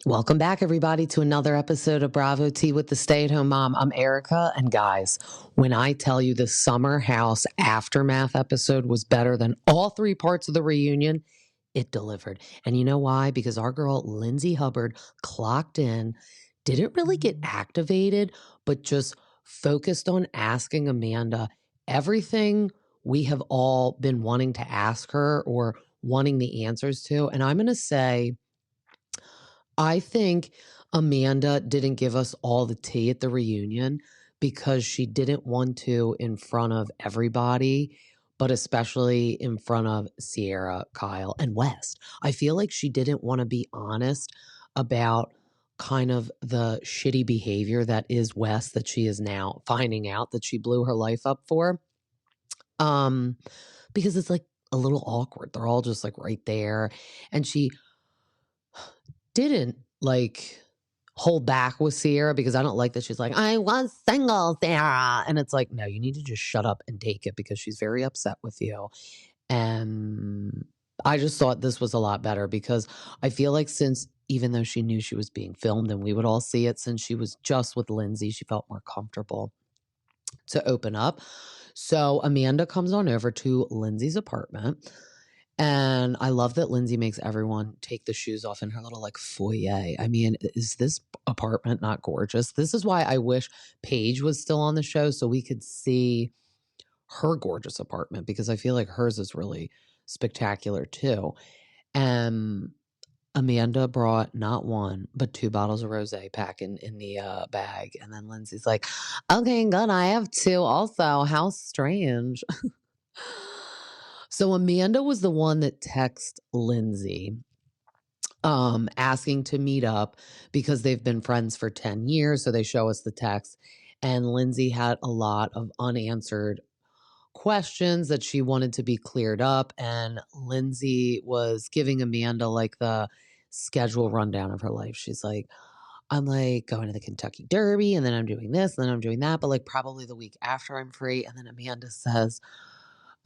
Welcome back, everybody, to another episode of Bravo Tea with the Stay-at-Home Mom. I'm Erica, and guys, when I tell you the Summerhouse Aftermath episode was better than all three parts of the reunion, it delivered. And you know why? Because our girl, Lindsay Hubbard, clocked in, didn't really get activated, but just focused on asking Amanda everything we have all been wanting to ask her or wanting the answers to. And I'm going to say, I think Amanda didn't give us all the tea at the reunion because she didn't want to in front of everybody, but especially in front of Ciara, Kyle, and West. I feel like she didn't want to be honest about kind of the shitty behavior that is West that she is now finding out that she blew her life up for. Because it's like a little awkward. They're all just like right there. And she didn't like hold back with Ciara because I don't like that she's like, I was single, Ciara. And it's like, no, you need to just shut up and take it because she's very upset with you. And I just thought this was a lot better because I feel like since even though she knew she was being filmed and we would all see it, since she was just with Lindsay, she felt more comfortable to open up. So Amanda comes on over to Lindsay's apartment. And I love that Lindsay makes everyone take the shoes off in her little like foyer. I mean, is this apartment not gorgeous? This is why I wish Paige was still on the show so we could see her gorgeous apartment because I feel like hers is really spectacular too. And Amanda brought not one, but 2 bottles of rosé packing in the bag. And then Lindsay's like, okay, good. I have 2 also. How strange. So Amanda was the one that texted Lindsay asking to meet up because they've been friends for 10 years. So they show us the text. And Lindsay had a lot of unanswered questions that she wanted to be cleared up. And Lindsay was giving Amanda like the schedule rundown of her life. She's like, I'm like going to the Kentucky Derby and then I'm doing this and then I'm doing that. But like probably the week after I'm free. And then Amanda says,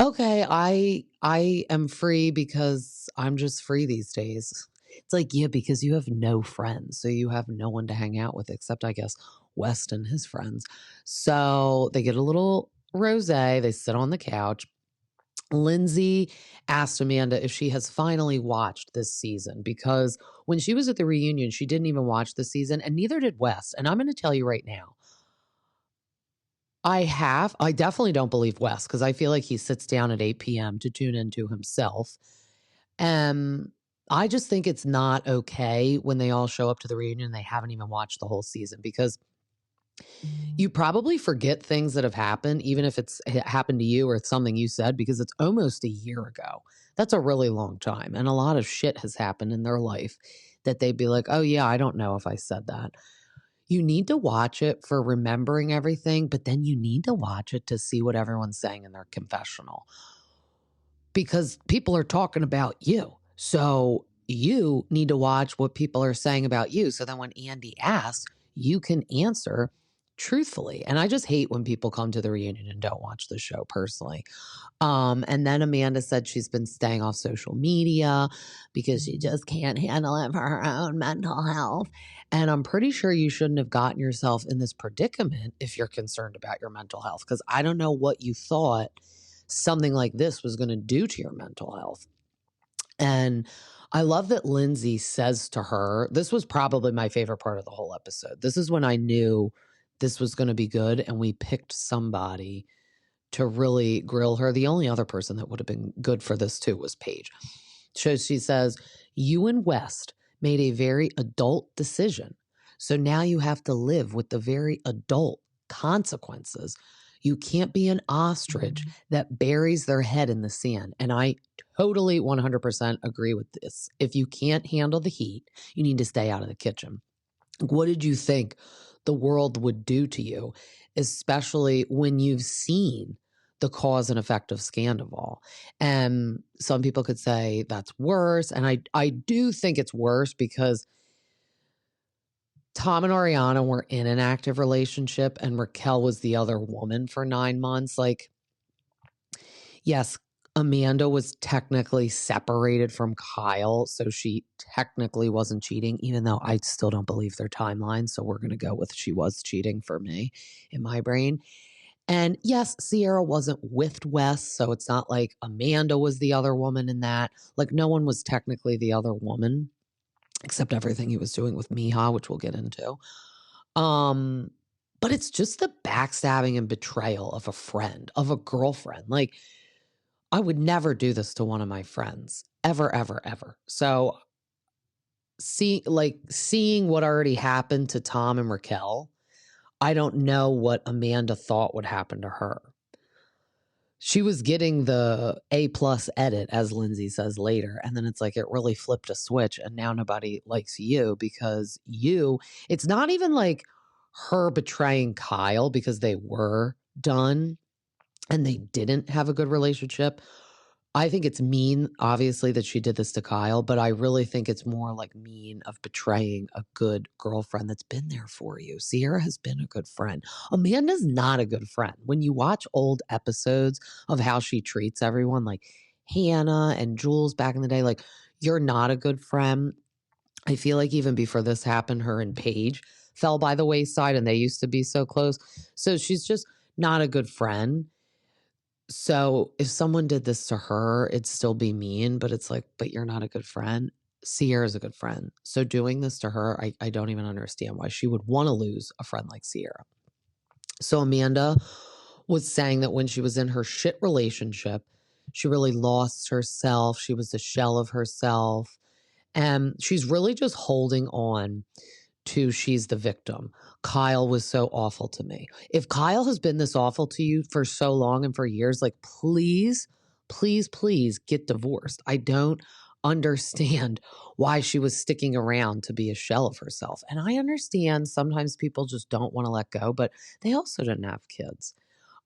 okay, I am free because I'm just free these days. It's like, yeah, because you have no friends. So you have no one to hang out with except, I guess, West and his friends. So they get a little rosé. They sit on the couch. Lindsay asked Amanda if she has finally watched this season because when she was at the reunion, she didn't even watch the season and neither did West. And I'm going to tell you right now, I definitely don't believe Wes because I feel like he sits down at 8 p.m. to tune into himself. And I just think it's not okay when they all show up to the reunion and they haven't even watched the whole season because you probably forget things that have happened, even if it's happened to you or it's something you said, because it's almost a year ago. That's a really long time. And a lot of shit has happened in their life that they'd be like, oh, yeah, I don't know if I said that. You need to watch it for remembering everything, but then you need to watch it to see what everyone's saying in their confessional because people are talking about you. So you need to watch what people are saying about you. So then when Andy asks, you can answer truthfully. And I just hate when people come to the reunion and don't watch the show personally. And then Amanda said she's been staying off social media because she just can't handle it for her own mental health. And I'm pretty sure you shouldn't have gotten yourself in this predicament if you're concerned about your mental health, because I don't know what you thought something like this was going to do to your mental health. And I love that Lindsay says to her, this was probably my favorite part of the whole episode. This is when I knew this was going to be good. And we picked somebody to really grill her. The only other person that would have been good for this too was Paige. So she says, you and West made a very adult decision. So now you have to live with the very adult consequences. You can't be an ostrich that buries their head in the sand. And I totally 100% agree with this. If you can't handle the heat, you need to stay out of the kitchen. What did you think the world would do to you, especially when you've seen the cause and effect of Scandival? And some people could say that's worse. And I do think it's worse because Tom and Ariana were in an active relationship and Raquel was the other woman for 9 months. Like, yes, Amanda was technically separated from Kyle, so she technically wasn't cheating, even though I still don't believe their timeline. So we're going to go with she was cheating for me in my brain. And yes, Ciara wasn't with Wes, so it's not like Amanda was the other woman in that. Like, no one was technically the other woman, except everything he was doing with Meja, which we'll get into. But it's just the backstabbing and betrayal of a friend, of a girlfriend. Like, I would never do this to one of my friends, ever, ever, ever. So seeing what already happened to Tom and Raquel, I don't know what Amanda thought would happen to her. She was getting the A+ edit, as Lindsay says later, and then it's like it really flipped a switch, and now nobody likes you because it's not even like her betraying Kyle because they were done and they didn't have a good relationship. I think it's mean, obviously, that she did this to Kyle, but I really think it's more like mean of betraying a good girlfriend that's been there for you. Ciara has been a good friend. Amanda's not a good friend. When you watch old episodes of how she treats everyone, like Hannah and Jules back in the day, like, you're not a good friend. I feel like even before this happened, her and Paige fell by the wayside and they used to be so close. So she's just not a good friend. So if someone did this to her, it'd still be mean, but it's like, but you're not a good friend. Ciara's a good friend. So doing this to her, I don't even understand why she would want to lose a friend like Ciara. So Amanda was saying that when she was in her shit relationship, she really lost herself. She was a shell of herself. And she's really just holding on to she's the victim. Kyle was so awful to me. If Kyle has been this awful to you for so long and for years, like, please, please, please get divorced. I don't understand why she was sticking around to be a shell of herself. And I understand sometimes people just don't want to let go, but they also didn't have kids.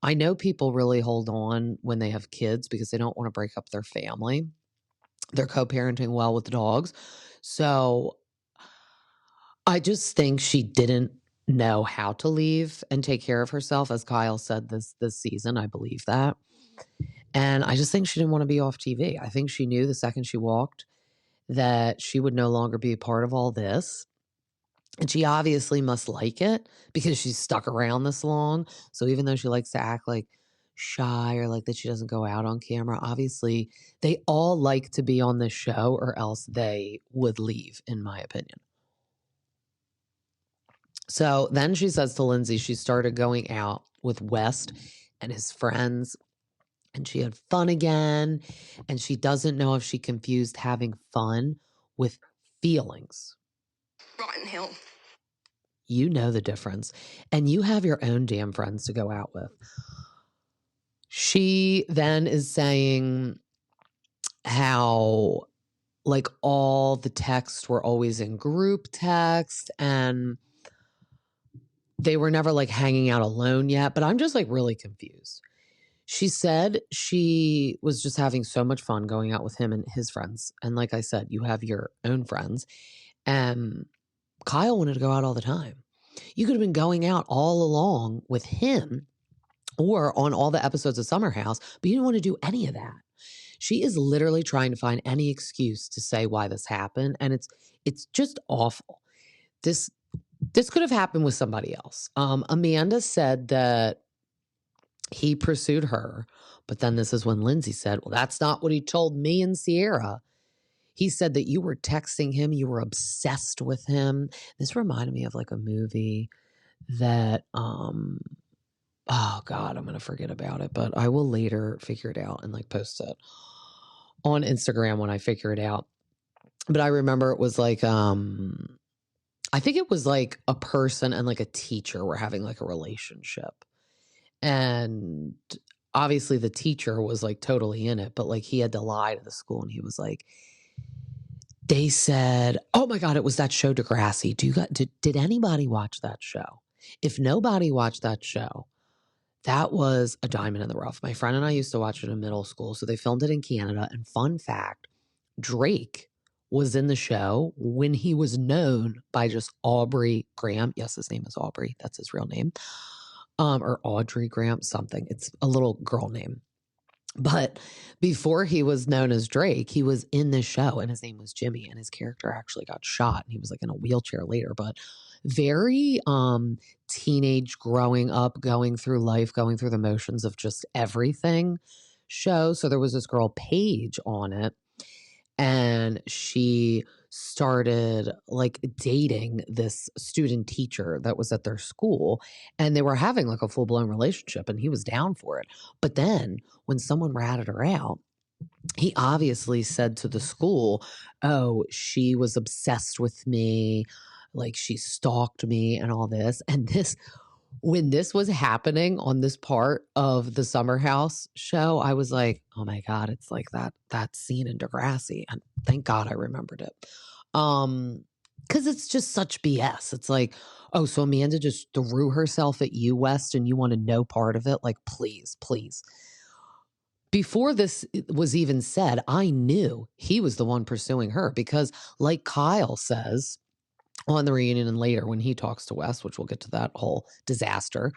I know people really hold on when they have kids because they don't want to break up their family. They're co-parenting well with the dogs. So I just think she didn't know how to leave and take care of herself, as Kyle said this season. I believe that. And I just think she didn't want to be off TV. I think she knew the second she walked that she would no longer be a part of all this. And she obviously must like it because she's stuck around this long. So even though she likes to act like shy or like that she doesn't go out on camera, obviously they all like to be on this show or else they would leave, in my opinion. So then she says to Lindsay she started going out with West and his friends and she had fun again. And she doesn't know if she confused having fun with feelings. Rotten Hill. You know the difference. And you have your own damn friends to go out with. She then is saying how like all the texts were always in group text and they were never like hanging out alone yet, but I'm just like really confused. She said she was just having so much fun going out with him and his friends. And like I said, you have your own friends. And Kyle wanted to go out all the time. You could have been going out all along with him or on all the episodes of Summerhouse, but you didn't want to do any of that. She is literally trying to find any excuse to say why this happened. And it's just awful. This could have happened with somebody else. Amanda said that he pursued her, but then this is when Lindsay said, well, that's not what he told me and Ciara. He said that you were texting him, you were obsessed with him. This reminded me of like a movie that, oh God, I'm going to forget about it, but I will later figure it out and like post it on Instagram when I figure it out. But I remember it was like, I think it was like a person and like a teacher were having like a relationship. And obviously the teacher was like totally in it, but like he had to lie to the school and he was like, they said, oh my God, it was that show Degrassi. Did anybody watch that show? If nobody watched that show, that was a diamond in the rough. My friend and I used to watch it in middle school. So they filmed it in Canada. And fun fact, Drake was in the show when he was known by just Aubrey Graham. Yes, his name is Aubrey. That's his real name. Or Audrey Graham, something. It's a little girl name. But before he was known as Drake, he was in this show and his name was Jimmy, and his character actually got shot and he was like in a wheelchair later. But very teenage, growing up, going through life, going through the motions of just everything show. So there was this girl Paige on it, and she started like dating this student teacher that was at their school, and they were having like a full-blown relationship, and he was down for it. But then when someone ratted her out, he obviously said to the school, oh, she was obsessed with me, like she stalked me and all this. And this, when this was happening on this part of the Summer House show, I was like, oh my God, it's like that scene in Degrassi. And thank God I remembered it. Because it's just such BS. It's like, oh, so Amanda just threw herself at you, West, and you wanted no part of it? Like, please, please. Before this was even said, I knew he was the one pursuing her because, like Kyle says on the reunion and later when he talks to Wes, which we'll get to that whole disaster,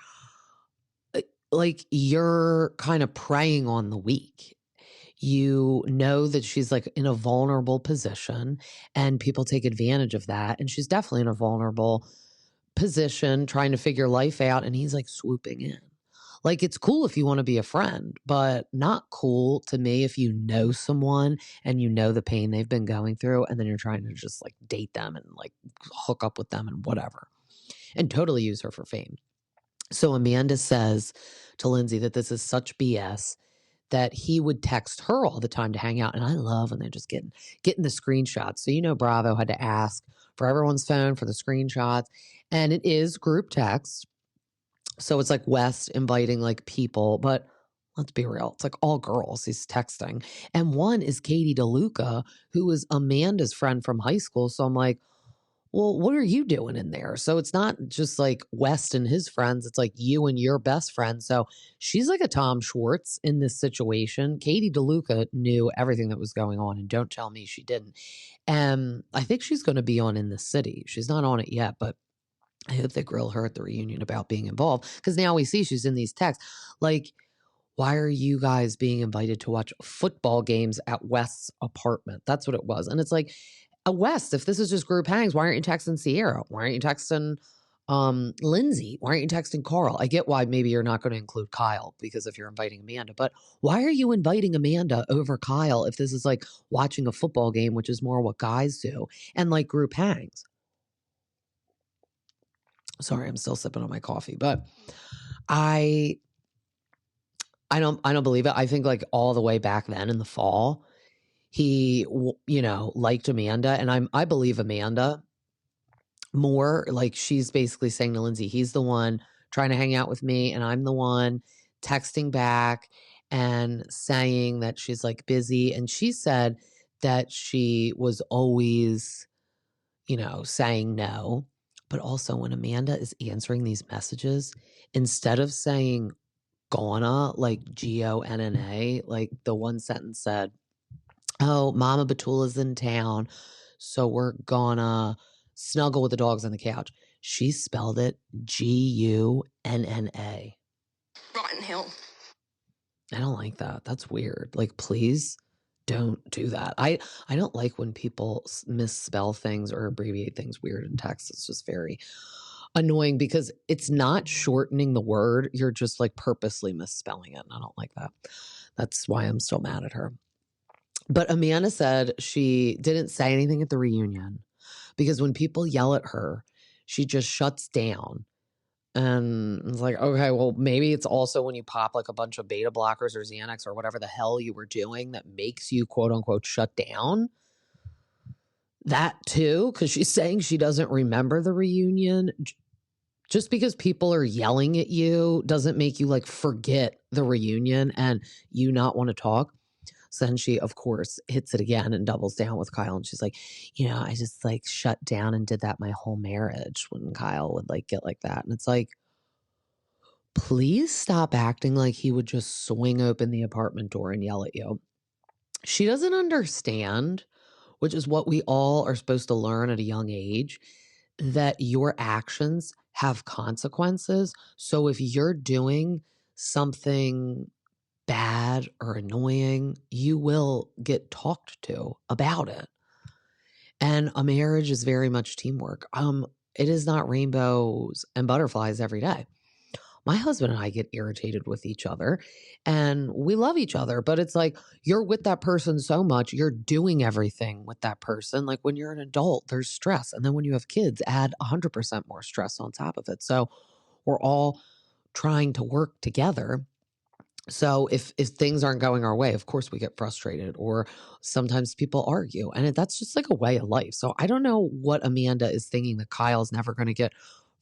like you're kind of preying on the weak. You know that she's like in a vulnerable position and people take advantage of that. And she's definitely in a vulnerable position trying to figure life out. And he's like swooping in. Like, it's cool if you want to be a friend, but not cool to me if you know someone and you know the pain they've been going through, and then you're trying to just like date them and like hook up with them and whatever, and totally use her for fame. So Amanda says to Lindsay that this is such BS that he would text her all the time to hang out. And I love when they're just getting the screenshots. So, you know, Bravo had to ask for everyone's phone for the screenshots, and it is group text. So it's like West inviting like people, but let's be real. It's like all girls he's texting. And one is Katie DeLuca, who is Amanda's friend from high school. So I'm like, well, what are you doing in there? So it's not just like West and his friends. It's like you and your best friend. So she's like a Tom Schwartz in this situation. Katie DeLuca knew everything that was going on, and don't tell me she didn't. And I think she's going to be on In the City. She's not on it yet, but I hope they grill her at the reunion about being involved, because now we see she's in these texts. Like, why are you guys being invited to watch football games at West's apartment? That's what it was. And it's like, West, if this is just group hangs, why aren't you texting Ciara? Why aren't you texting Lindsay? Why aren't you texting Carl? I get why maybe you're not going to include Kyle, because if you're inviting Amanda, but why are you inviting Amanda over Kyle if this is like watching a football game, which is more what guys do, and like group hangs? Sorry, I'm still sipping on my coffee, but I don't believe it. I think like all the way back then in the fall, he liked Amanda, and I believe Amanda more. Like, she's basically saying to Lindsay, he's the one trying to hang out with me, and I'm the one texting back and saying that she's like busy. And she said that she was always, saying no. But also when Amanda is answering these messages, instead of saying gonna, like Gonna, like the one sentence said, oh, Mama Batula's in town, so we're gonna snuggle with the dogs on the couch. She spelled it Gunna. Rotten Hill. I don't like that. That's weird. Like, please don't do that. I don't like when people misspell things or abbreviate things weird in text. It's just very annoying because it's not shortening the word. You're just like purposely misspelling it. And I don't like that. That's why I'm still mad at her. But Amanda said she didn't say anything at the reunion because when people yell at her, she just shuts down. And it's like, okay, well, maybe it's also when you pop like a bunch of beta blockers or Xanax or whatever the hell you were doing that makes you quote unquote shut down. That too, because she's saying she doesn't remember the reunion. Just because people are yelling at you doesn't make you like forget the reunion and you not want to talk. So then she, of course, hits it again and doubles down with Kyle. And she's like, I just like shut down and did that my whole marriage, when Kyle would like get like that. And it's like, please stop acting like he would just swing open the apartment door and yell at you. She doesn't understand, which is what we all are supposed to learn at a young age, that your actions have consequences. So if you're doing something bad or annoying, you will get talked to about it. And a marriage is very much teamwork. It is not rainbows and butterflies every day. My husband and I get irritated with each other and we love each other, but it's like you're with that person so much, you're doing everything with that person. Like when you're an adult, there's stress. And then when you have kids, add 100% more stress on top of it. So we're all trying to work together. So if things aren't going our way, of course we get frustrated, or sometimes people argue, and that's just like a way of life. So I don't know what Amanda is thinking that Kyle's never going to get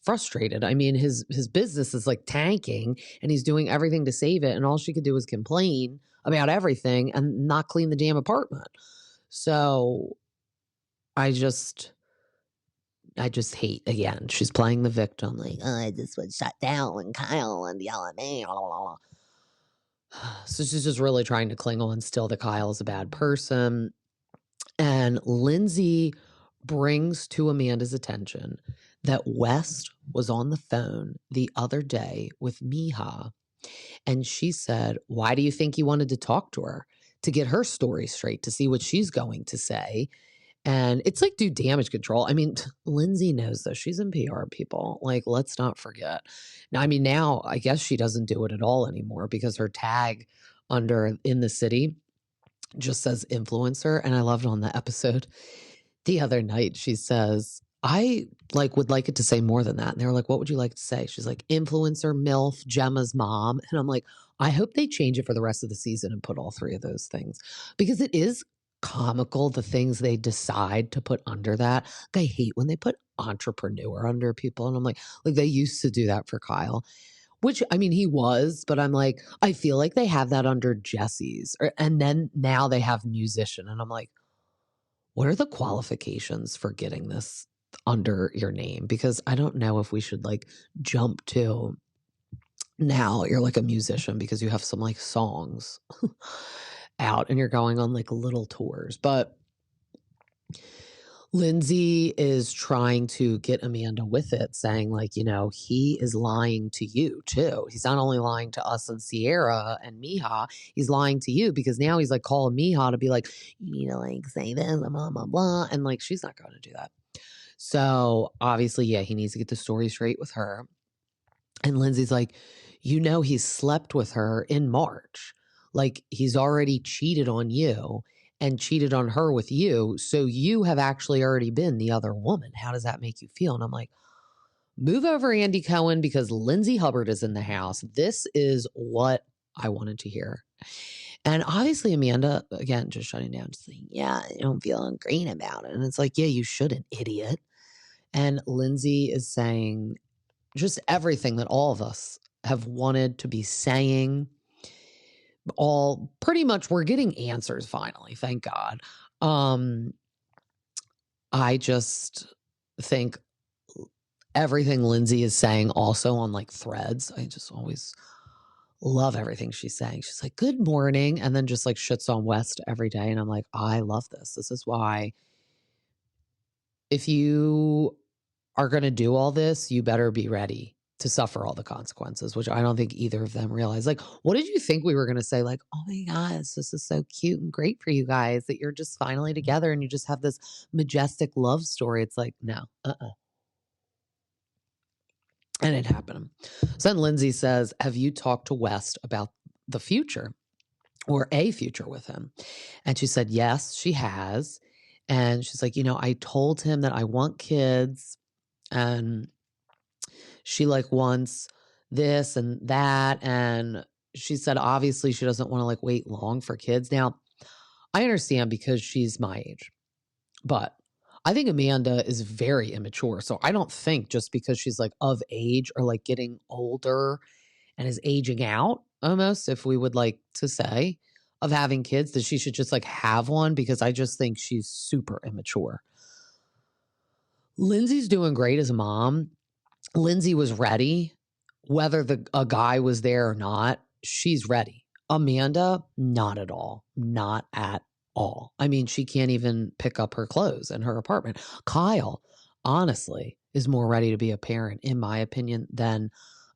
frustrated. I mean, his business is like tanking and he's doing everything to save it, and all she could do is complain about everything and not clean the damn apartment. So I just hate, again, she's playing the victim, like, oh, I just was shut down and Kyle and yell at me, blah, blah, blah. So she's just really trying to cling on still that Kyle is a bad person. And Lindsay brings to Amanda's attention that West was on the phone the other day with Meja. And she said, why do you think he wanted to talk to her? To get her story straight, to see what she's going to say. And it's like do damage control. I mean, Lindsay knows this. She's in PR, people. Like, let's not forget. Now, I mean, now I guess she doesn't do it at all anymore because her tag under in the city just says influencer. And I loved on the episode the other night, she says, I would like it to say more than that. And they were like, what would you like to say? She's like, influencer, MILF, Gemma's mom. And I'm like, I hope they change it for the rest of the season and put all three of those things, because it is comical the things they decide to put under that. I hate when they put entrepreneur under people, and I'm like they used to do that for Kyle, which I mean he was, but I'm like I feel like they have that under Jesse's, and then now they have musician, and I'm like, what are the qualifications for getting this under your name? Because I don't know if we should like jump to now you're like a musician because you have some like songs out and you're going on like little tours. But Lindsay is trying to get Amanda with it, saying like, he is lying to you too. He's not only lying to us and Ciara and Meja, he's lying to you, because now he's like calling Meja to be like, you need to like say this, blah, blah, blah. And like, she's not going to do that. So obviously, yeah, he needs to get the story straight with her. And Lindsay's like, he slept with her in March. Like he's already cheated on you and cheated on her with you. So you have actually already been the other woman. How does that make you feel? And I'm like, move over, Andy Cohen, because Lindsay Hubbard is in the house. This is what I wanted to hear. And obviously Amanda, again, just shutting down, just saying, yeah, I don't feel great about it. And it's like, yeah, you shouldn't, idiot. And Lindsay is saying just everything that all of us have wanted to be saying. All pretty much we're getting answers finally, thank God. I just think everything Lindsay is saying also on like threads, I just always love everything she's saying. She's like, good morning, and then just like shits on West every day. And I'm like, I love this. This is why if you are going to do all this, you better be ready to suffer all the consequences, which I don't think either of them realize. Like, what did you think we were going to say? Like, oh my gosh, this is so cute and great for you guys that you're just finally together and you just have this majestic love story. It's like, no, And it happened. So then Lindsay says, have you talked to West about the future or a future with him? And she said, yes, she has. And she's like, I told him that I want kids, and she like wants this and that. And she said, obviously she doesn't want to like wait long for kids. Now, I understand because she's my age, but I think Amanda is very immature. So I don't think just because she's like of age or like getting older and is aging out almost, if we would like to say, of having kids, that she should just like have one, because I just think she's super immature. Lindsay's doing great as a mom. Lindsay was ready, whether a guy was there or not. She's ready. Amanda, not at all. Not at all. I mean, she can't even pick up her clothes in her apartment. Kyle, honestly, is more ready to be a parent, in my opinion, than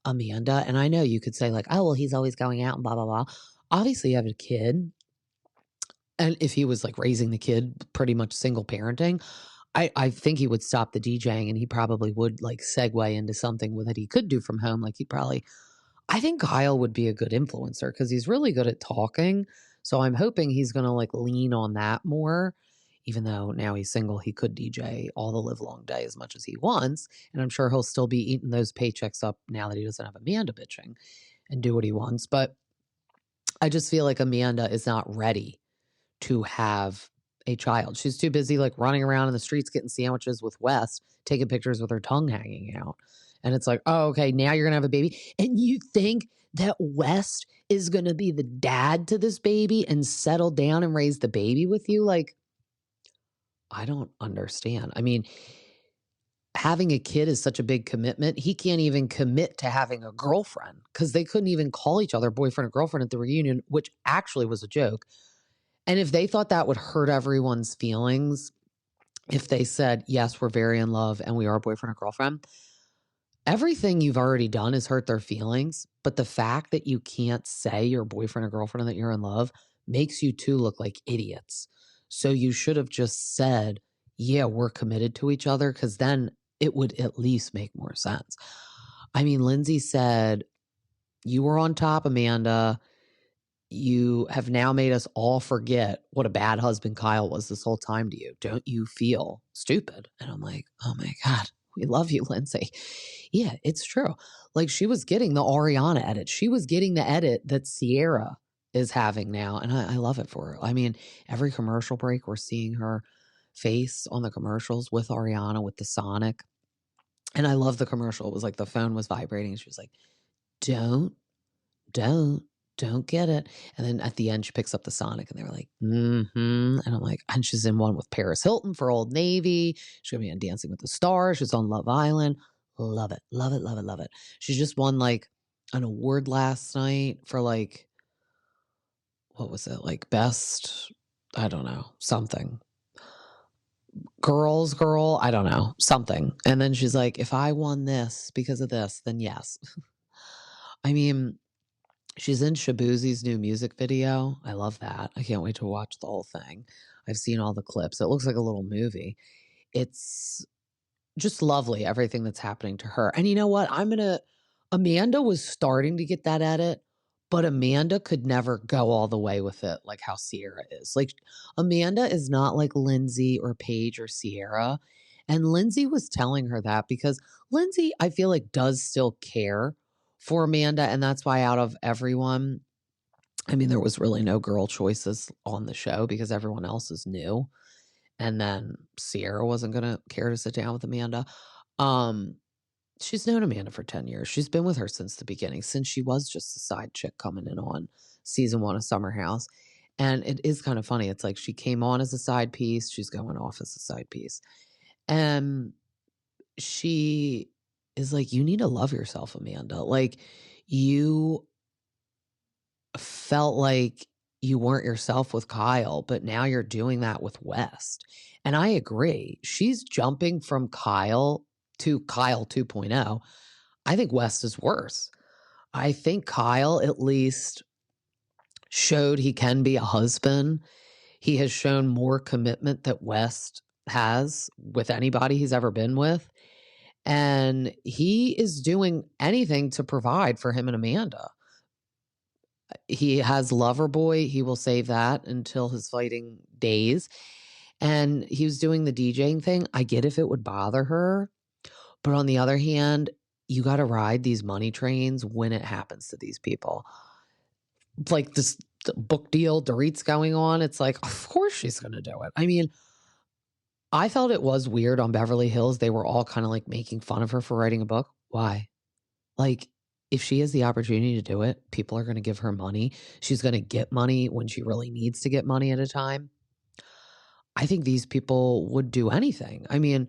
Amanda. And I know you could say like, oh, well, he's always going out and blah, blah, blah. obviously you have a kid. And if he was like raising the kid, pretty much single parenting, I think he would stop the DJing and he probably would like segue into something that he could do from home. Like I think Kyle would be a good influencer because he's really good at talking. So I'm hoping he's going to like lean on that more. Even though now he's single, he could DJ all the live long day as much as he wants. And I'm sure he'll still be eating those paychecks up now that he doesn't have Amanda bitching and do what he wants. But I just feel like Amanda is not ready to have a child. She's too busy like running around in the streets getting sandwiches with Wes, taking pictures with her tongue hanging out. And it's like, oh, okay, now you're going to have a baby. And you think that West is going to be the dad to this baby and settle down and raise the baby with you? Like, I don't understand. I mean, having a kid is such a big commitment. He can't even commit to having a girlfriend because they couldn't even call each other boyfriend or girlfriend at the reunion, which actually was a joke. And if they thought that would hurt everyone's feelings, if they said, yes, we're very in love and we are boyfriend or girlfriend, everything you've already done has hurt their feelings. But the fact that you can't say you're boyfriend or girlfriend and that you're in love makes you two look like idiots. So you should have just said, yeah, we're committed to each other, because then it would at least make more sense. I mean, Lindsay said, you were on top, Amanda. You have now made us all forget what a bad husband Kyle was this whole time to you. Don't you feel stupid? And I'm like, oh my God, we love you, Lindsay. Yeah, it's true. Like, she was getting the Ariana edit. She was getting the edit that Ciara is having now. And I love it for her. I mean, every commercial break, we're seeing her face on the commercials with Ariana, with the Sonic. And I love the commercial. It was like the phone was vibrating. And she was like, don't get it. And then at the end, she picks up the Sonic and they were like, And I'm like, and she's in one with Paris Hilton for Old Navy. She's going to be on Dancing with the Stars. She's on Love Island. Love it. Love it. Love it. Love it. She just won like an award last night for like, what was it? Like best, I don't know, something. Girl, I don't know, something. And then she's like, if I won this because of this, then yes. I mean, she's in Shabuzi's new music video. I love that. I can't wait to watch the whole thing. I've seen all the clips. It looks like a little movie. It's just lovely, everything that's happening to her. And you know what? Amanda was starting to get that edit, but Amanda could never go all the way with it like how Ciara is. Like, Amanda is not like Lindsay or Paige or Ciara. And Lindsay was telling her that because Lindsay, I feel like, does still care for Amanda. And that's why out of everyone, I mean, there was really no girl choices on the show because everyone else is new. And then Ciara wasn't going to care to sit down with Amanda. She's known Amanda for 10 years. She's been with her since the beginning, since she was just a side chick coming in on season 1 of Summerhouse. And it is kind of funny. It's like she came on as a side piece. She's going off as a side piece. And she is like, you need to love yourself, Amanda. Like, you felt like you weren't yourself with Kyle, but now you're doing that with West. And I agree. She's jumping from Kyle to Kyle 2.0. I think West is worse. I think Kyle at least showed he can be a husband. He has shown more commitment that West has with anybody he's ever been with. And he is doing anything to provide for him and Amanda. He has Loverboy. He will save that until his fighting days. And he was doing the DJing thing. I get if it would bother her. But on the other hand, you got to ride these money trains when it happens to these people. Like this book deal Dorit's going on. It's like, of course she's going to do it. I mean, I felt it was weird on Beverly Hills. They were all kind of like making fun of her for writing a book. Why? Like, if she has the opportunity to do it, people are going to give her money. She's going to get money when she really needs to get money at a time. I think these people would do anything. I mean,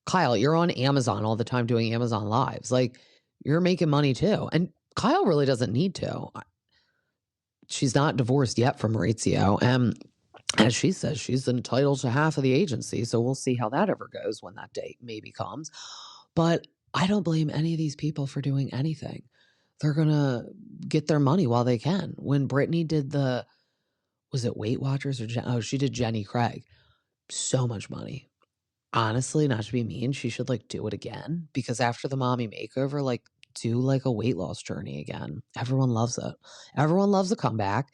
Kyle, you're on Amazon all the time doing Amazon Lives. Like, you're making money too. And Kyle really doesn't need to. She's not divorced yet from Maurizio. And as she says, she's entitled to half of the agency. So we'll see how that ever goes when that date maybe comes. But I don't blame any of these people for doing anything. they're going to get their money while they can. When Britney did was it Weight Watchers or she did Jenny Craig. So much money. Honestly, not to be mean, she should like do it again, because after the mommy makeover, like do like a weight loss journey again. Everyone loves it. Everyone loves a comeback,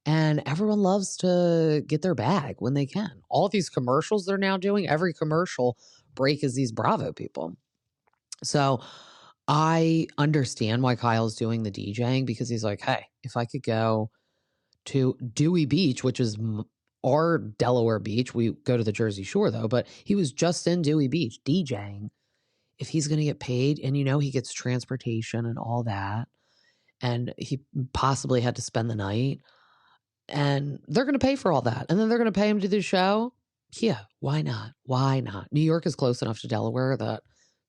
and everyone loves to get their bag when they can. All these commercials they're now doing, every commercial break is these Bravo people. So I understand why Kyle's doing the DJing, because he's like, hey, if I could go to Dewey Beach, which is our Delaware beach. We go to the Jersey Shore though, but he was just in Dewey Beach DJing. If he's going to get paid, and he gets transportation and all that, and he possibly had to spend the night, and they're going to pay for all that, and then they're going to pay him to do the show. Yeah, why not? Why not? New York is close enough to Delaware that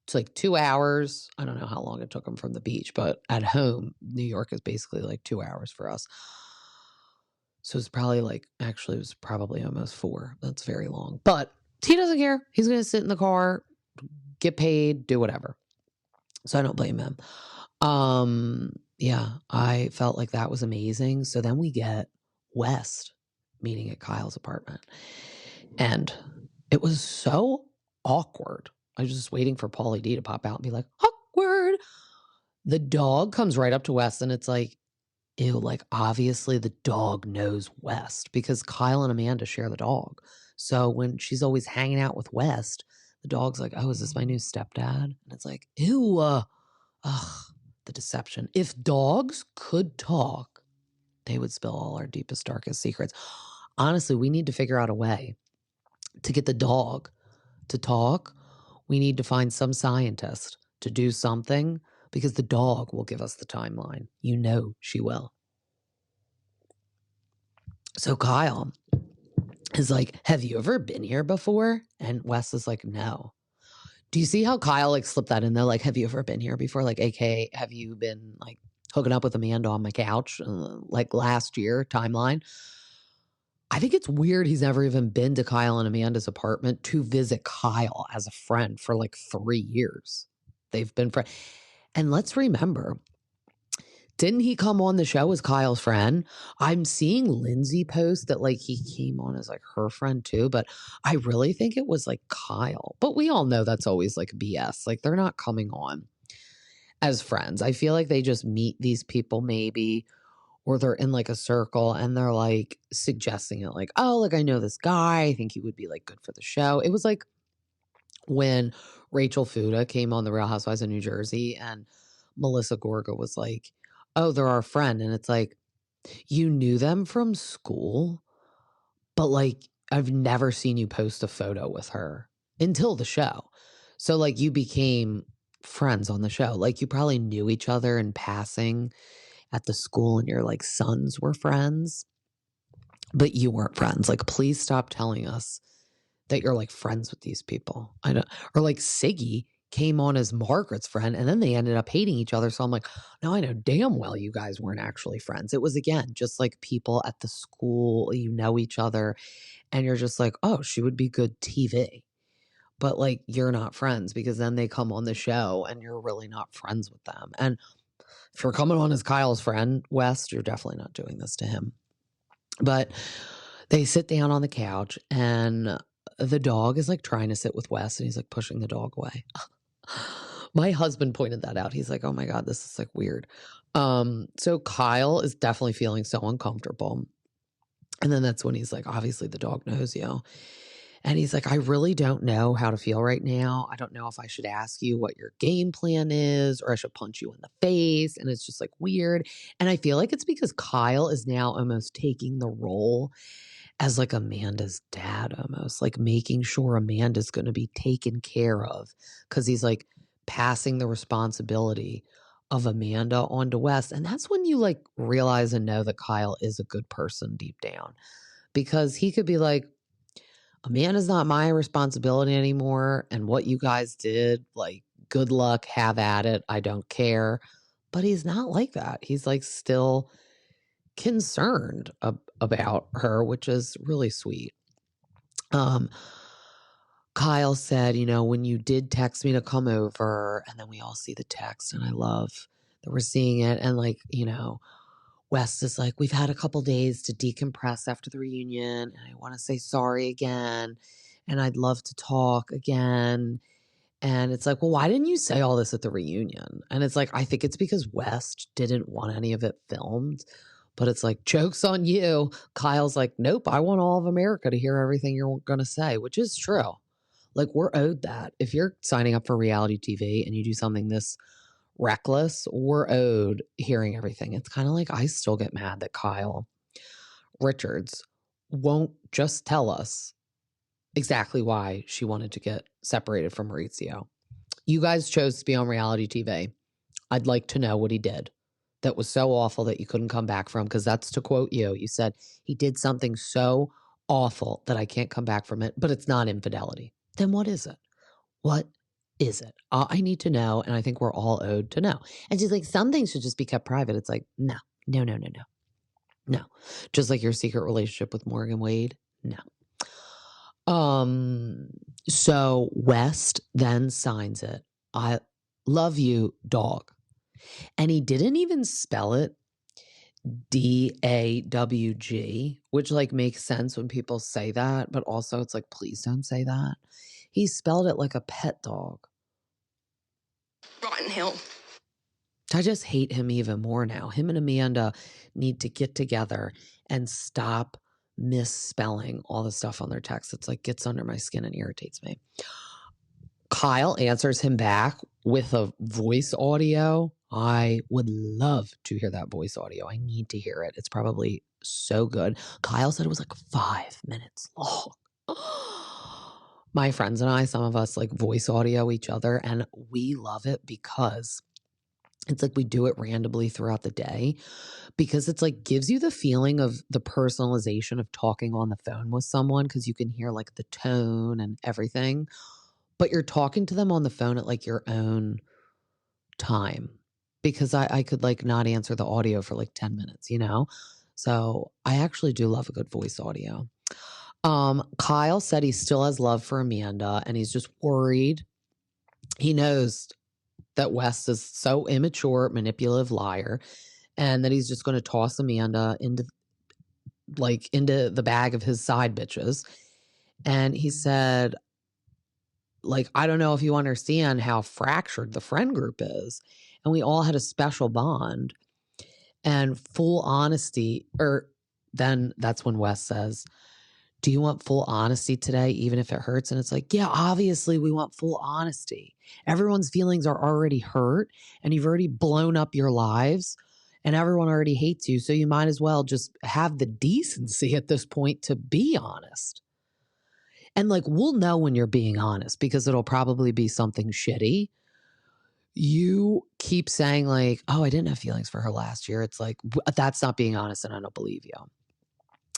it's like 2 hours. I don't know how long it took him from the beach, but at home, New York is basically like 2 hours for us. So it's probably it was probably almost 4. That's very long. But he doesn't care. He's going to sit in the car, get paid, do whatever. So I don't blame him. Yeah, I felt like that was amazing. So then we get West meeting at Kyle's apartment. And it was so awkward. I was just waiting for Pauly D to pop out and be like, awkward. The dog comes right up to West, and it's like, ew, like obviously the dog knows West, because Kyle and Amanda share the dog. So when she's always hanging out with West, the dog's like, oh, is this my new stepdad? And it's like, ew, the deception. If dogs could talk, they would spill all our deepest, darkest secrets. Honestly, we need to figure out a way to get the dog to talk. We need to find some scientist to do something, because the dog will give us the timeline. She will. So Kyle is like, have you ever been here before? And Wes is like, no. Do you see how Kyle slipped that in there? Like, have you ever been here before? Like, AKA, have you been hooking up with Amanda on my couch last year timeline? I think it's weird he's never even been to Kyle and Amanda's apartment to visit Kyle as a friend for 3 years. They've been friends. And let's remember, didn't he come on the show as Kyle's friend? I'm seeing Lindsay post that he came on as her friend too, but I really think it was Kyle. But we all know that's always BS. They're not coming on as friends. I feel like they just meet these people maybe, or they're in a circle and they're suggesting it oh, I know this guy. I think he would be good for the show. It was when Rachel Fuda came on The Real Housewives of New Jersey and Melissa Gorga was like, oh, they're our friend. And it's you knew them from school, but I've never seen you post a photo with her until the show. So you became friends on the show. You probably knew each other in passing at the school, and your sons were friends, but you weren't friends. Please stop telling us that you're friends with these people. I don't, or Siggy came on as Margaret's friend, and then they ended up hating each other. So I'm no, I know damn well you guys weren't actually friends. It was, again, just people at the school, each other, and you're just oh, she would be good TV. But you're not friends, because then they come on the show and you're really not friends with them. And if you're coming on as Kyle's friend, West, you're definitely not doing this to him. But they sit down on the couch, and the dog is trying to sit with Wes, and he's pushing the dog away. My husband pointed that out. He's oh my God, this is weird. So Kyle is definitely feeling so uncomfortable. And then that's when he's obviously the dog knows you. And he's I really don't know how to feel right now. I don't know if I should ask you what your game plan is, or I should punch you in the face. And it's just weird. And I feel it's because Kyle is now almost taking the role as Amanda's dad, almost making sure Amanda's going to be taken care of, because he's passing the responsibility of Amanda onto Wes. And that's when you realize and know that Kyle is a good person deep down, because he could be Amanda's not my responsibility anymore. And what you guys did, good luck, have at it. I don't care. But he's not like that. He's still concerned about her, which is really sweet. Kyle said, when you did text me to come over, and then we all see the text, and I love that we're seeing it. And like, you know, West is like, we've had a couple days to decompress after the reunion, and I want to say sorry again, and I'd love to talk again. And it's like, well, why didn't you say all this at the reunion? And it's like, I think it's because West didn't want any of it filmed. But it's like, joke's on you. Kyle's like, nope, I want all of America to hear everything you're going to say, which is true. Like, we're owed that. If you're signing up for reality TV and you do something this reckless, we're owed hearing everything. It's kind of like I still get mad that Kyle Richards won't just tell us exactly why she wanted to get separated from Maurizio. You guys chose to be on reality TV. I'd like to know what he did that was so awful that you couldn't come back from, because that's to quote you. You said he did something so awful that I can't come back from it, but it's not infidelity. Then what is it? What is it? I need to know, and I think we're all owed to know. And she's like, some things should just be kept private. It's like, no. Just like your secret relationship with Morgan Wade, no. So West then signs it. I love you, dog. And he didn't even spell it DAWG, which like makes sense when people say that, but also it's like, please don't say that. He spelled it like a pet dog. Rotten Hill. I just hate him even more now. Him and Amanda need to get together and stop misspelling all the stuff on their text. It's like gets under my skin and irritates me. Kyle answers him back with a voice audio. I would love to hear that voice audio. I need to hear it. It's probably so good. Kyle said it was like 5 minutes long. My friends and I, some of us like voice audio each other, and we love it because it's like we do it randomly throughout the day, because it's like gives you the feeling of the personalization of talking on the phone with someone, because you can hear like the tone and everything, but you're talking to them on the phone at like your own time, because I could like not answer the audio for like 10 minutes, you know? So I actually do love a good voice audio. Kyle said he still has love for Amanda, and he's just worried. He knows that West is so immature, manipulative liar, and that he's just going to toss Amanda into the bag of his side bitches. And he said, like, I don't know if you understand how fractured the friend group is. And we all had a special bond and full honesty. Or then that's when Wes says, do you want full honesty today, even if it hurts? And it's like, yeah, obviously we want full honesty. Everyone's feelings are already hurt, and you've already blown up your lives, and everyone already hates you. So you might as well just have the decency at this point to be honest. And like, we'll know when you're being honest, because it'll probably be something shitty. You keep saying like, oh, I didn't have feelings for her last year. It's like, that's not being honest, and I don't believe you.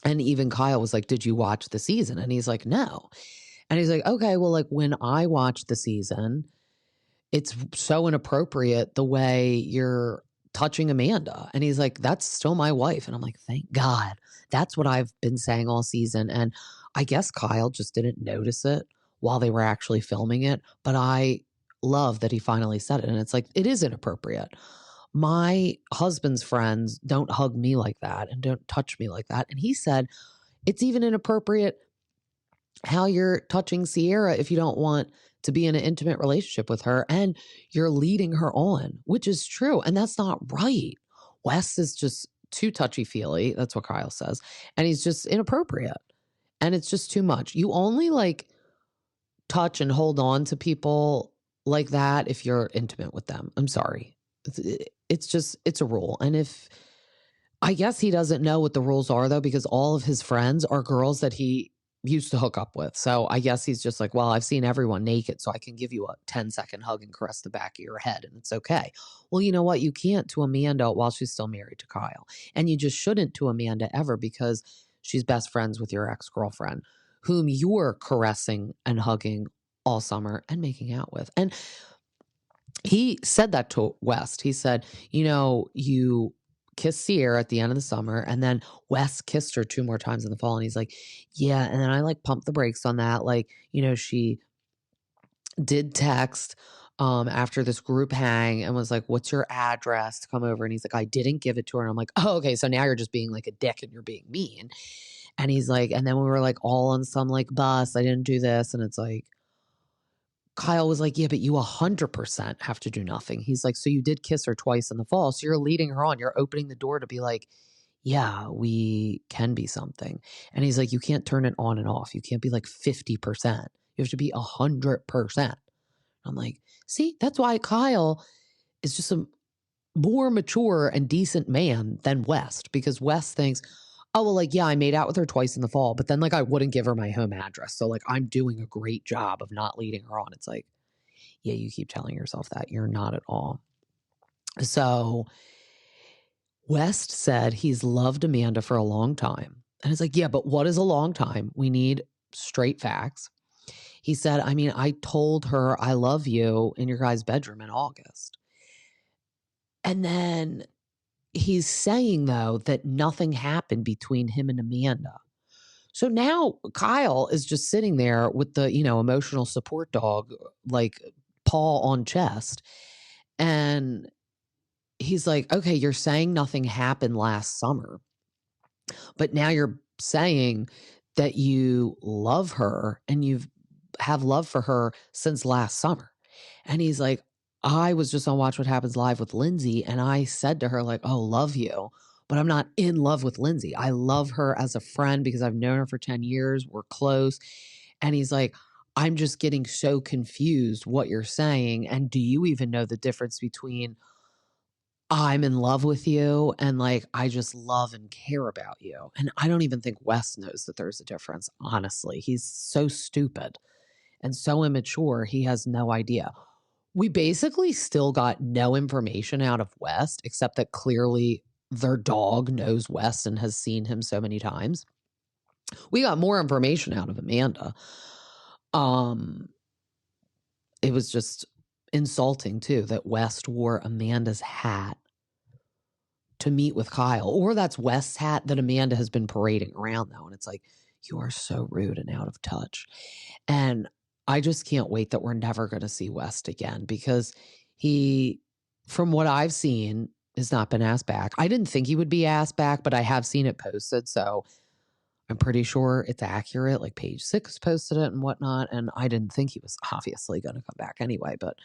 And even Kyle was like, did you watch the season? And he's like, no. And he's like, okay, well, like when I watched the season, it's so inappropriate the way you're touching Amanda. And he's like, that's still my wife. And I'm like, thank God. That's what I've been saying all season. And I guess Kyle just didn't notice it while they were actually filming it. But I love that he finally said it. And it's like, it is inappropriate. My husband's friends don't hug me like that and don't touch me like that. And he said, it's even inappropriate how you're touching Ciara if you don't want to be in an intimate relationship with her, and you're leading her on, which is true. And that's not right. Wes is just too touchy-feely. That's what Kyle says. And he's just inappropriate. And it's just too much. You only like touch and hold on to people like that if you're intimate with them. I'm sorry. It's a rule. And if, I guess he doesn't know what the rules are though, because all of his friends are girls that he used to hook up with. So I guess he's just like, well, I've seen everyone naked, so I can give you a 10-second hug and caress the back of your head, and it's okay. Well, you know what? You can't to Amanda while she's still married to Kyle. And you just shouldn't to Amanda ever, because she's best friends with your ex-girlfriend, whom you're caressing and hugging all summer and making out with. And he said that to West. He said, you know, you kissed Ciara at the end of the summer, and then West kissed her 2 more times in the fall. And he's like, yeah. And then I like pumped the brakes on that. Like, you know, she did text after this group hang and was like, what's your address to come over? And he's like, I didn't give it to her. And I'm like, oh, okay. So now you're just being like a dick and you're being mean. And he's like, and then we were like all on some like bus. I didn't do this. And it's like, Kyle was like, yeah, but you 100% have to do nothing. He's like, so you did kiss her twice in the fall. So you're leading her on. You're opening the door to be like, yeah, we can be something. And he's like, you can't turn it on and off. You can't be like 50%. You have to be 100%. I'm like, see, that's why Kyle is just a more mature and decent man than West, because West thinks, oh, well, like, yeah, I made out with her twice in the fall, but then like I wouldn't give her my home address. So like I'm doing a great job of not leading her on. It's like, yeah, you keep telling yourself that. You're not at all. So West said he's loved Amanda for a long time. And it's like, yeah, but what is a long time? We need straight facts. He said, I mean, I told her I love you in your guys' bedroom in August. And then he's saying, though, that nothing happened between him and Amanda. So now Kyle is just sitting there with the, emotional support dog, like paw on chest. And he's like, okay, you're saying nothing happened last summer, but now you're saying that you love her and you've have love for her since last summer. And he's like, I was just on Watch What Happens Live with Lindsay, and I said to her, like, oh, love you, but I'm not in love with Lindsay. I love her as a friend because I've known her for 10 years. We're close. And he's like, I'm just getting so confused what you're saying. And do you even know the difference between I'm in love with you and like I just love and care about you? And I don't even think Wes knows that there's a difference, honestly. He's so stupid and so immature, he has no idea. We basically still got no information out of West, except that clearly their dog knows West and has seen him so many times. We got more information out of Amanda. It was just insulting too that West wore Amanda's hat to meet with Kyle, or that's West's hat that Amanda has been parading around though. And it's like, you are so rude and out of touch. And I just can't wait that we're never going to see West again, because he, from what I've seen, has not been asked back. I didn't think he would be asked back, but I have seen it posted. So I'm pretty sure it's accurate. Like Page 6 posted it and whatnot. And I didn't think he was obviously going to come back anyway. But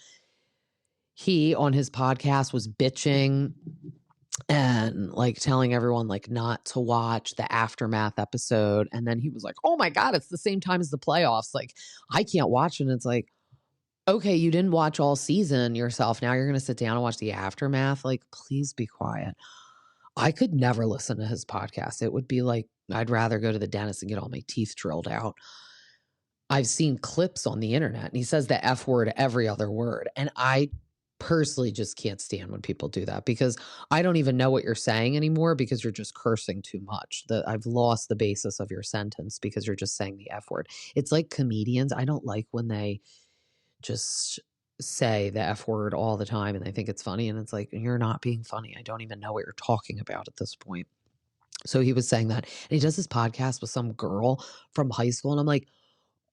he, on his podcast, was bitching and like telling everyone like not to watch the Aftermath episode. And then he was like, oh my God, it's the same time as the playoffs. Like, I can't watch it. And it's like, okay, you didn't watch all season yourself. Now you're going to sit down and watch the Aftermath. Like, please be quiet. I could never listen to his podcast. It would be like, I'd rather go to the dentist and get all my teeth drilled out. I've seen clips on the internet and he says the F word every other word. And I personally just can't stand when people do that, because I don't even know what you're saying anymore because you're just cursing too much. I've lost the basis of your sentence because you're just saying the F word. It's like comedians. I don't like when they just say the F word all the time and they think it's funny. And it's like, you're not being funny. I don't even know what you're talking about at this point. So he was saying that. And he does this podcast with some girl from high school. And I'm like,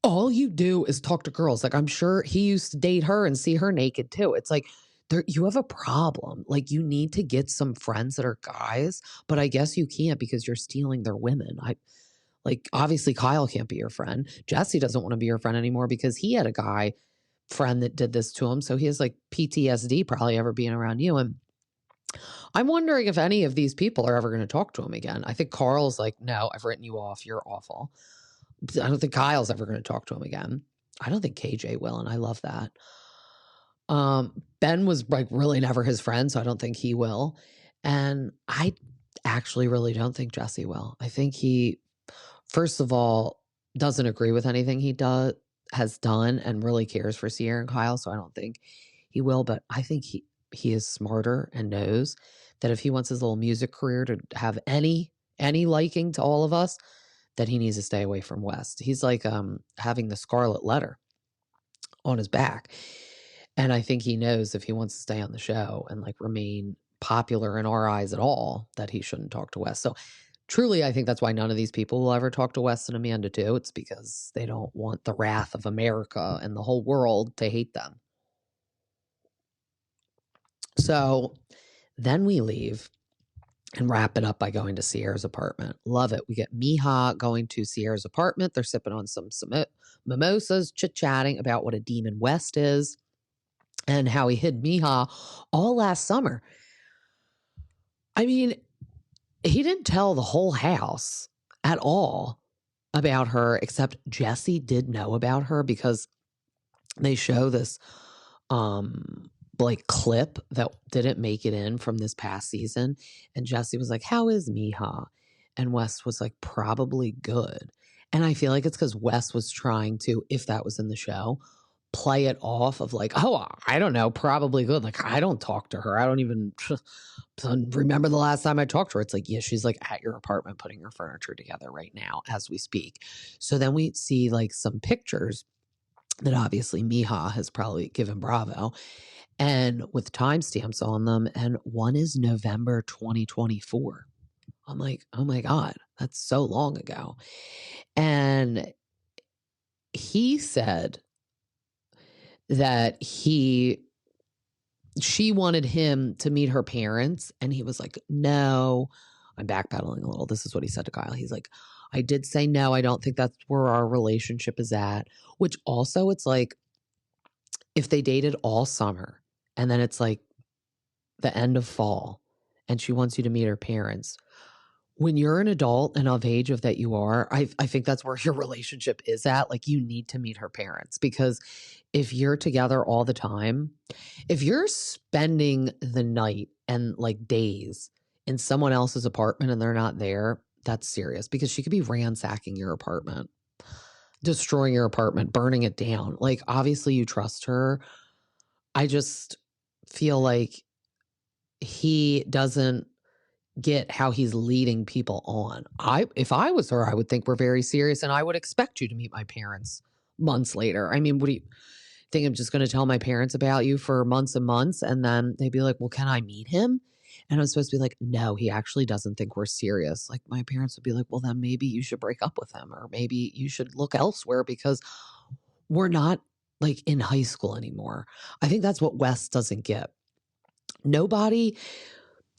all you do is talk to girls. Like, I'm sure he used to date her and see her naked too. It's like, you have a problem. Like, you need to get some friends that are guys, but I guess you can't because you're stealing their women. Like, obviously Kyle can't be your friend. Jesse doesn't want to be your friend anymore because he had a guy friend that did this to him. So he has like PTSD probably ever being around you. And I'm wondering if any of these people are ever going to talk to him again. I think Carl's like, no, I've written you off. You're awful. I don't think Kyle's ever going to talk to him again. I don't think KJ will, and I love that. Ben was like really never his friend, so I don't think he will. And I actually really don't think Jesse will. I think he, first of all, doesn't agree with anything he has done and really cares for Ciara and Kyle, so I don't think he will. But I think he is smarter and knows that if he wants his little music career to have any liking to all of us, that he needs to stay away from West. He's like having the scarlet letter on his back. And I think he knows if he wants to stay on the show and like remain popular in our eyes at all, that he shouldn't talk to West. So truly, I think that's why none of these people will ever talk to West and Amanda too. It's because they don't want the wrath of America and the whole world to hate them. So then we leave and wrap it up by going to Ciara's apartment. Love it. We get Meja going to Ciara's apartment. They're sipping on some mimosas, chit-chatting about what a demon West is and how he hid Meja all last summer. I mean, he didn't tell the whole house at all about her, except Jesse did know about her because they show this like clip that didn't make it in from this past season. And Jesse was like, "How is Meja?" And Wes was like, "Probably good." And I feel like it's because Wes was trying to, if that was in the show, play it off of like, "Oh, I don't know, probably good." Like, I don't talk to her. I don't even remember the last time I talked to her. It's like, yeah, she's like at your apartment putting her furniture together right now as we speak. So then we see like some pictures that obviously Meja has probably given Bravo and with timestamps on them. And one is November 2024. I'm like, oh my God, that's so long ago. And he said that she wanted him to meet her parents. And he was like, no, I'm backpedaling a little. This is what he said to Kyle. He's like, I did say no. I don't think that's where our relationship is at. Which also, it's like, if they dated all summer and then it's like the end of fall and she wants you to meet her parents, when you're an adult and of age of that you are, I think that's where your relationship is at. Like, you need to meet her parents, because if you're together all the time, if you're spending the night and like days in someone else's apartment and they're not there, that's serious, because she could be ransacking your apartment, destroying your apartment, burning it down. Like, obviously you trust her. I just feel like he doesn't get how he's leading people on. If I was her, I would think we're very serious and I would expect you to meet my parents months later. I mean, what do you think? I'm just going to tell my parents about you for months and months and then they'd be like, well, can I meet him? And I'm supposed to be like, no, he actually doesn't think we're serious. Like, my parents would be like, well, then maybe you should break up with him, or maybe you should look elsewhere, because we're not like in high school anymore. I think that's what Wes doesn't get. Nobody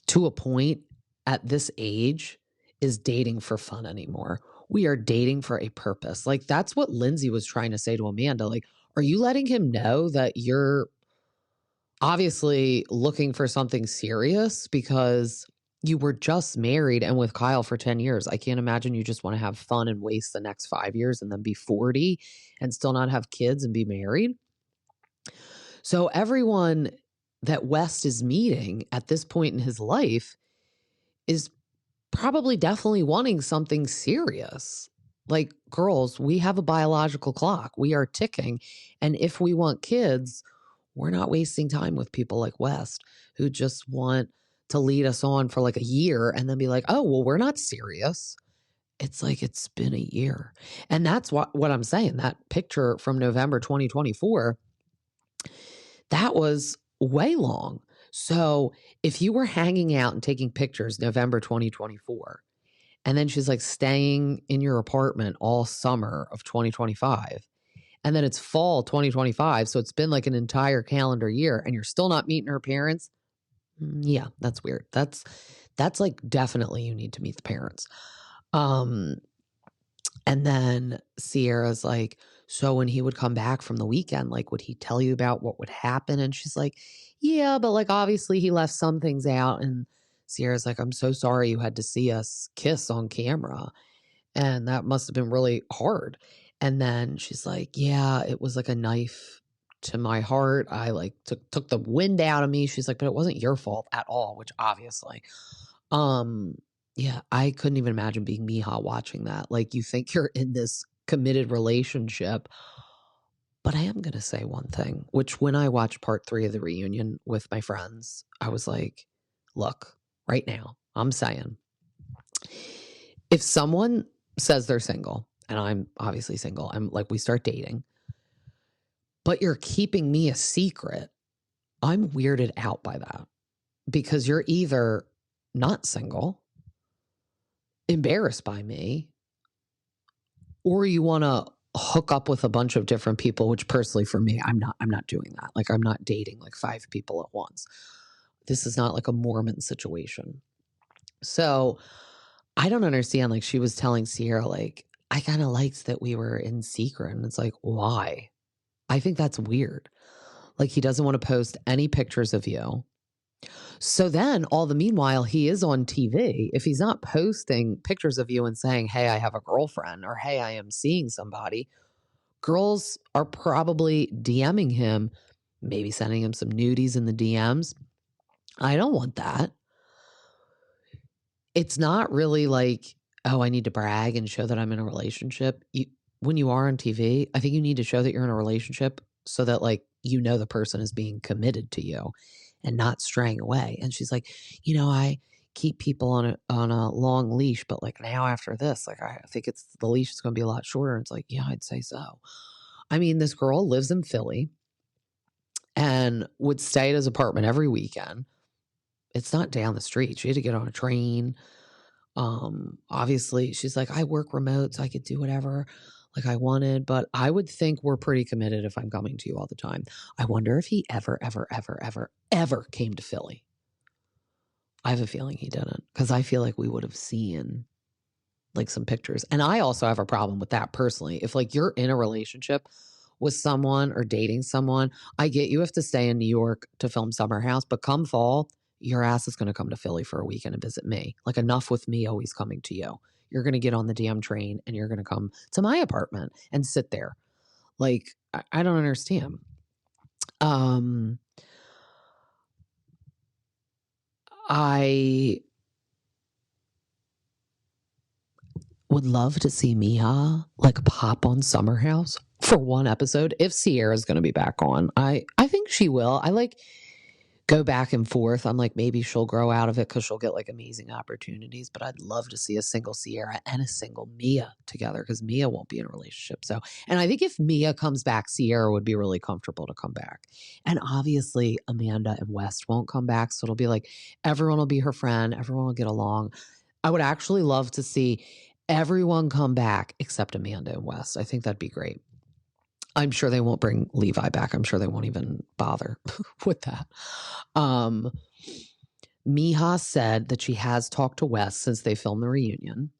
to a point at this age is dating for fun anymore. We are dating for a purpose. Like, that's what Lindsay was trying to say to Amanda. Like, are you letting him know that you're obviously looking for something serious because you were just married and with Kyle for 10 years? I can't imagine you just want to have fun and waste the next 5 years and then be 40 and still not have kids and be married. So everyone that West is meeting at this point in his life is probably definitely wanting something serious. Like, girls, we have a biological clock. We are ticking. And if we want kids, we're not wasting time with people like West, who just want to lead us on for like a year and then be like, oh, well, we're not serious. It's like, it's been a year. And that's what I'm saying. That picture from November 2024, that was way long. So if you were hanging out and taking pictures November 2024, and then she's like staying in your apartment all summer of 2025, and then it's fall 2025, so it's been like an entire calendar year, and you're still not meeting her parents, yeah, that's weird. That's like, definitely you need to meet the parents. And then Ciara's like, so when he would come back from the weekend, like, would he tell you about what would happen? And she's like, yeah, but like, obviously he left some things out. And Ciara's like, I'm so sorry you had to see us kiss on camera. And that must have been really hard. And then she's like, yeah, it was like a knife to my heart. I like took the wind out of me. She's like, but it wasn't your fault at all, which obviously, yeah, I couldn't even imagine being Meja watching that. Like, you think you're in this committed relationship. But I am going to say one thing, which when I watched part 3 of the reunion with my friends, I was like, look, right now, I'm saying, if someone says they're single, and I'm obviously single, I'm like, we start dating, but you're keeping me a secret, I'm weirded out by that, because you're either not single, embarrassed by me, or you want to hook up with a bunch of different people, which personally for me, I'm not doing that. Like, I'm not dating like 5 people at once. This is not like a Mormon situation. So I don't understand. Like, she was telling Ciara, like, I kind of liked that we were in secret. And it's like, why? I think that's weird. Like, he doesn't want to post any pictures of you. So then, all the meanwhile, he is on TV. If he's not posting pictures of you and saying, hey, I have a girlfriend, or hey, I am seeing somebody, girls are probably DMing him, maybe sending him some nudies in the DMs. I don't want that. It's not really like, oh, I need to brag and show that I'm in a relationship. When you are on TV, I think you need to show that you're in a relationship so that, like, you know, the person is being committed to you and not straying away. And she's like, I keep people on a long leash, but like now after this, like, I think the leash is going to be a lot shorter. And it's like, yeah, I'd say so. I mean, this girl lives in Philly and would stay at his apartment every weekend. It's not down the street. She had to get on a train. Obviously, she's like, I work remote, so I could do whatever like I wanted. But I would think we're pretty committed if I'm coming to you all the time. I wonder if he ever came to Philly. I have a feeling he didn't, because I feel like we would have seen like some pictures. And I also have a problem with that personally. If like you're in a relationship with someone or dating someone, I get you have to stay in New York to film Summerhouse, but come fall, your ass is going to come to Philly for a weekend and visit me. Like, enough with me always coming to you. You're going to get on the damn train and you're going to come to my apartment and sit there. Like, I don't understand. I would love to see Meja like pop on Summerhouse for one episode if Ciara's going to be back on. I think she will. I like go back and forth. I'm like, maybe she'll grow out of it because she'll get like amazing opportunities. But I'd love to see a single Ciara and a single Meja together, because Meja won't be in a relationship. So, and I think if Meja comes back, Ciara would be really comfortable to come back. And obviously, Amanda and West won't come back. So it'll be like everyone will be her friend. Everyone will get along. I would actually love to see everyone come back except Amanda and West. I think that'd be great. I'm sure they won't bring Levi back. I'm sure they won't even bother with that. Meja said that she has talked to Wes since they filmed the reunion.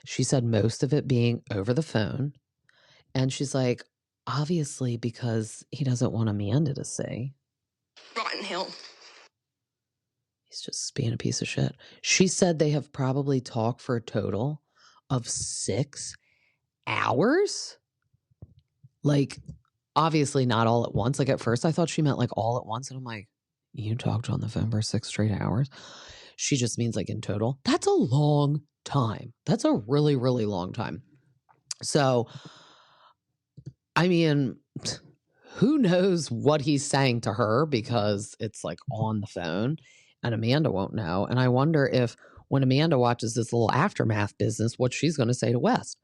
She said most of it being over the phone. And she's like, obviously, because he doesn't want Amanda to see. Rotten hell. He's just being a piece of shit. She said they have probably talked for a total of 6 hours. Like, obviously not all at once. Like, at first I thought she meant like all at once. And I'm like, you talked on the phone for 6 straight hours? She just means like in total. That's a long time. That's a really, really long time. So, I mean, who knows what he's saying to her, because it's like on the phone and Amanda won't know. And I wonder if when Amanda watches this little aftermath business, what she's going to say to West.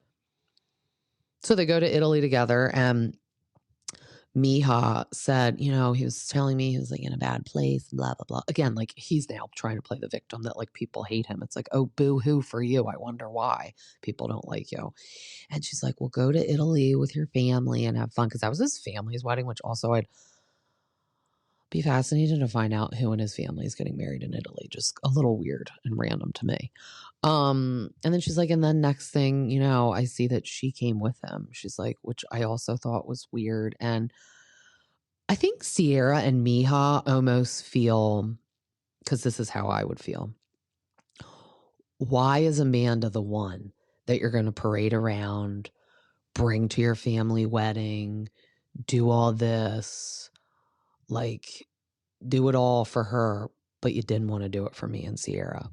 So they go to Italy together, and Meja said, he was telling me he was like in a bad place, blah, blah, blah. Again, like, he's now trying to play the victim that like people hate him. It's like, oh, boo-hoo for you. I wonder why people don't like you. And she's like, well, go to Italy with your family and have fun. Because that was his family's wedding, which also I'd be fascinated to find out who in his family is getting married in Italy. Just a little weird and random to me. And then she's like, and then next thing, I see that she came with him. She's like, which I also thought was weird. And I think Ciara and Meja almost feel, because this is how I would feel. Why is Amanda the one that you're going to parade around, bring to your family wedding, do all this, like, do it all for her, but you didn't want to do it for me and Ciara?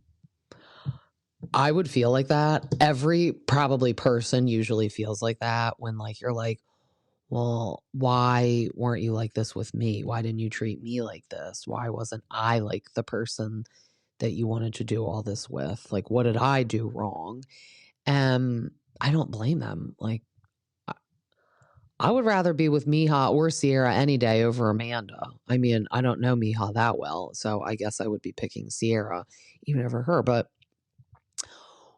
I would feel like that. Every probably person usually feels like that when like you're like, well, why weren't you like this with me? Why didn't you treat me like this? Why wasn't I like the person that you wanted to do all this with? Like, what did I do wrong? I don't blame them. Like, I would rather be with Meja or Ciara any day over Amanda. I mean, I don't know Meja that well, so I guess I would be picking Ciara even over her. But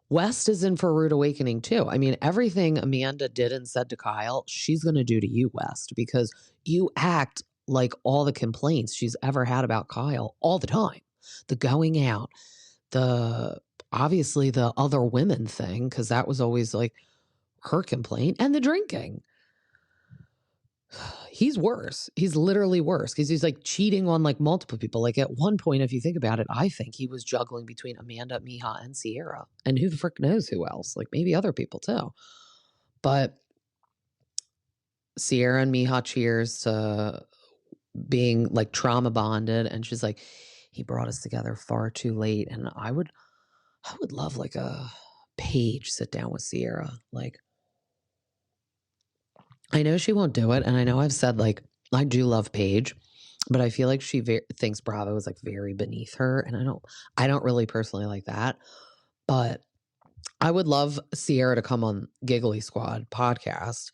West is in for a rude awakening too. I mean, everything Amanda did and said to Kyle, she's going to do to you, West, because you act like all the complaints she's ever had about Kyle all the time. The going out, obviously the other women thing, because that was always like her complaint, and the drinking. He's worse. He's literally worse because he's like cheating on like multiple people. Like at one point, if you think about it, I think he was juggling between Amanda, Meja, and Ciara. And who the frick knows who else? Like maybe other people too. But Ciara and Meja cheers to being like trauma bonded. And she's like, he brought us together far too late. And I would love like a Paige sit down with Ciara. Like, I know she won't do it. And I know I've said like, I do love Paige, but I feel like she thinks Bravo is like very beneath her. And I don't really personally like that. But I would love Ciara to come on Giggly Squad podcast.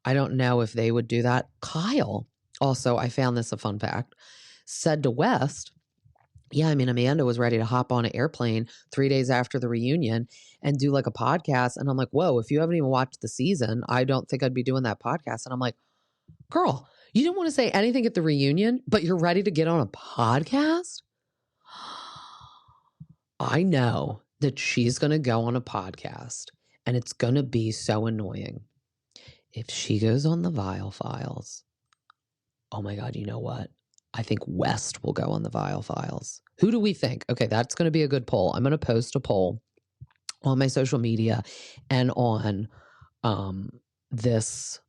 I don't know if they would do that. Kyle, also, I found this a fun fact, said to West, yeah, I mean, Amanda was ready to hop on an airplane 3 days after the reunion and do like a podcast. And I'm like, whoa, if you haven't even watched the season, I don't think I'd be doing that podcast. And I'm like, girl, you didn't want to say anything at the reunion, but you're ready to get on a podcast? I know that she's going to go on a podcast and it's going to be so annoying. If she goes on the Vile Files, oh my God, you know what? I think West will go on the Vile Files. Who do we think? Okay, that's going to be a good poll. I'm going to post a poll on my social media and on this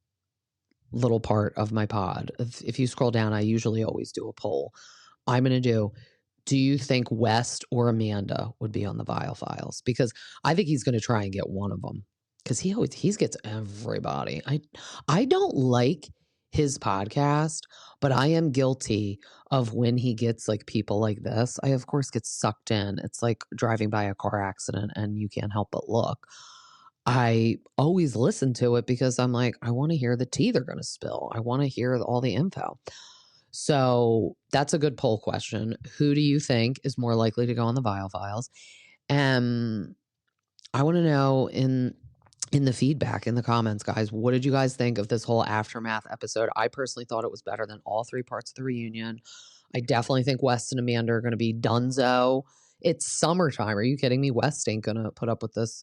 little part of my pod. If you scroll down, I usually always do a poll. I'm going to do you think West or Amanda would be on the Vile Files? Because I think he's going to try and get one of them. Because he gets everybody. I don't like his podcast, but I am guilty of when he gets like people like this. I, of course, get sucked in. It's like driving by a car accident and you can't help but look. I always listen to it because I'm like, I want to hear the tea they're going to spill. I want to hear all the info. So that's a good poll question. Who do you think is more likely to go on the Vile Files? I want to know in the feedback, in the comments, guys, what did you guys think of this whole Aftermath episode? I personally thought it was better than all 3 parts of the reunion. I definitely think West and Amanda are going to be dunzo. It's summertime. Are you kidding me? West ain't going to put up with this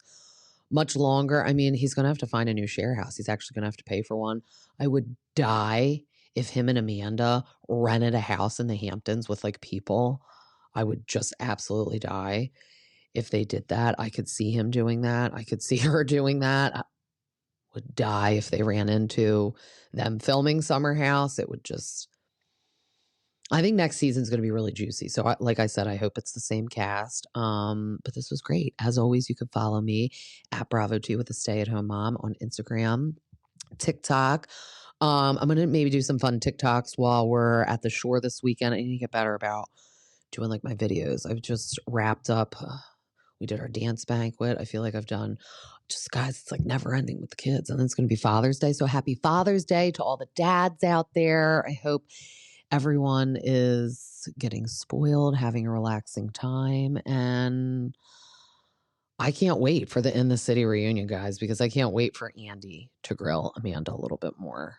much longer. I mean, he's going to have to find a new share house. He's actually going to have to pay for one. I would die if him and Amanda rented a house in the Hamptons with like people. I would just absolutely die if they did that. I could see him doing that. I could see her doing that. I would die if they ran into them filming Summerhouse. It would just, I think next season's going to be really juicy. So like I said, I hope it's the same cast. But this was great. As always, you can follow me at Bravo2 with a stay-at-home mom on Instagram, TikTok. I'm going to maybe do some fun TikToks while we're at the shore this weekend. I need to get better about doing like my videos. I've just wrapped up. We did our dance banquet. I feel like I've done just, guys, it's like never ending with the kids. And then it's going to be Father's Day. So happy Father's Day to all the dads out there. I hope everyone is getting spoiled, having a relaxing time. And I can't wait for the In the City reunion, guys, because I can't wait for Andy to grill Amanda a little bit more.